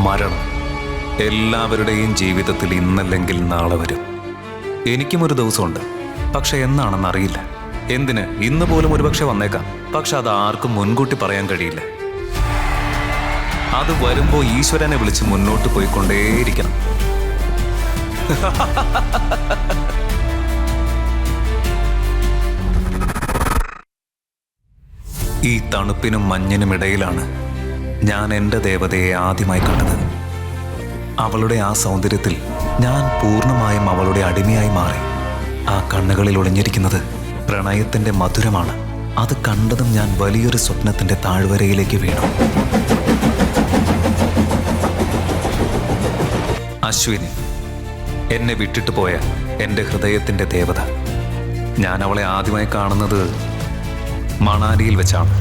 മരണം എല്ലാവരുടെയും ജീവിതത്തിൽ ഇന്നല്ലെങ്കിൽ നാളെ വരും. എനിക്കും ഒരു ദിവസമുണ്ട്, പക്ഷെ എന്നാണെന്നറിയില്ല. എന്തിന്, ഇന്ന് പോലും ഒരുപക്ഷെ വന്നേക്കാം. പക്ഷെ അത് ആർക്കും മുൻകൂട്ടി പറയാൻ കഴിയില്ല. അത് വരുമ്പോൾ ഈശ്വരനെ വിളിച്ച് മുന്നോട്ട് പോയിക്കൊണ്ടേയിരിക്കണം. ഈ തണുപ്പിനും മഞ്ഞിനും ഇടയിലാണ് ഞാൻ എൻ്റെ ദേവതയെ ആദ്യമായി കണ്ടത്. അവളുടെ ആ സൗന്ദര്യത്തിൽ ഞാൻ പൂർണ്ണമായും അവളുടെ അടിമയായി മാറി. ആ കണ്ണുകളിൽ ഒളിഞ്ഞിരിക്കുന്നത് പ്രണയത്തിൻ്റെ മധുരമാണ്. അത് കണ്ടതും ഞാൻ വലിയൊരു സ്വപ്നത്തിൻ്റെ താഴ്വരയിലേക്ക് വീണു. അശ്വിനി, എന്നെ വിട്ടിട്ട് പോയ എൻ്റെ ഹൃദയത്തിൻ്റെ ദേവത. ഞാൻ അവളെ ആദ്യമായി കാണുന്നത് മണാലിയിൽ വെച്ചാണ്.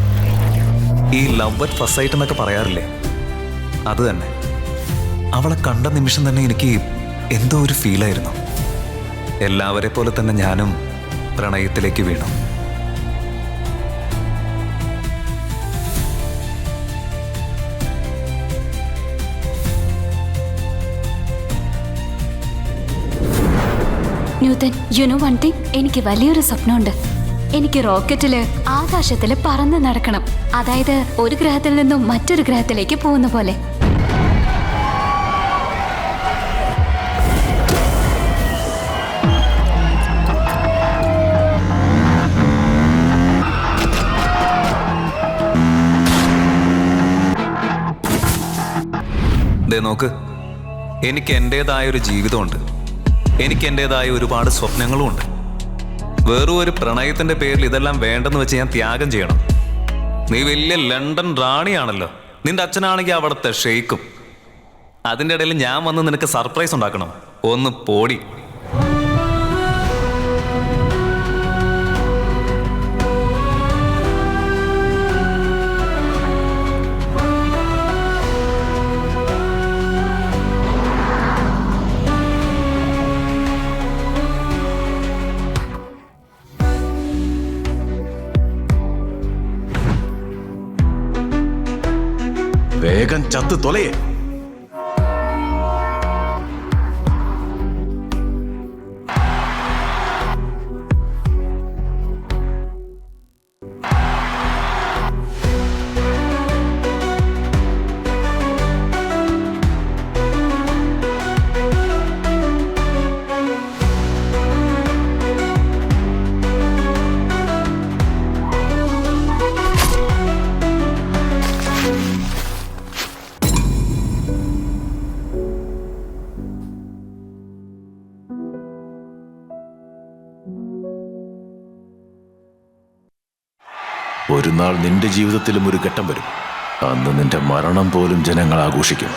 ഈ ലവ് അറ്റ് ഫസ്റ്റ് സൈറ്റ് എന്നൊക്കെ പറയാറില്ലേ, അത് തന്നെ. അവളെ കണ്ട നിമിഷം തന്നെ എനിക്ക് എന്തോ ഒരു ഫീലായിരുന്നു. എല്ലാവരെ പോലെ തന്നെ ഞാനും പ്രണയത്തിലേക്ക് വീണു. Newton, you know one thing, എനിക്ക് വലിയൊരു സ്വപ്നമുണ്ട്. എനിക്ക് റോക്കറ്റില് ആകാശത്തില് പറന്ന് നടക്കണം. അതായത് ഒരു ഗ്രഹത്തിൽ നിന്നും മറ്റൊരു ഗ്രഹത്തിലേക്ക് പോകുന്ന പോലെ. നോക്ക്, എനിക്ക് എൻ്റെതായ ഒരു ജീവിതമുണ്ട്. എനിക്ക് എൻ്റെതായ ഒരുപാട് സ്വപ്നങ്ങളും ഉണ്ട്. വെറും ഒരു പ്രണയത്തിന്റെ പേരിൽ ഇതെല്ലാം വേണ്ടെന്ന് വെച്ച് ഞാൻ ത്യാഗം ചെയ്യണം? നീ വലിയ ലണ്ടൻ റാണിയാണല്ലോ. നിന്റെ അച്ഛനാണെങ്കിൽ അവിടുത്തെ ഷെയ്ക്കും. അതിൻ്റെ ഇടയിൽ ഞാൻ വന്ന് നിനക്ക് സർപ്രൈസ് ഉണ്ടാക്കണം? ഒന്ന് പോടി. വേഗം ചത്ത് തൊലയേ. ഒരു നാൾ നിന്റെ ജീവിതത്തിലും ഒരു ഘട്ടം വരും. അന്ന് നിന്റെ മരണം പോലും ജനങ്ങൾ ആഘോഷിക്കും.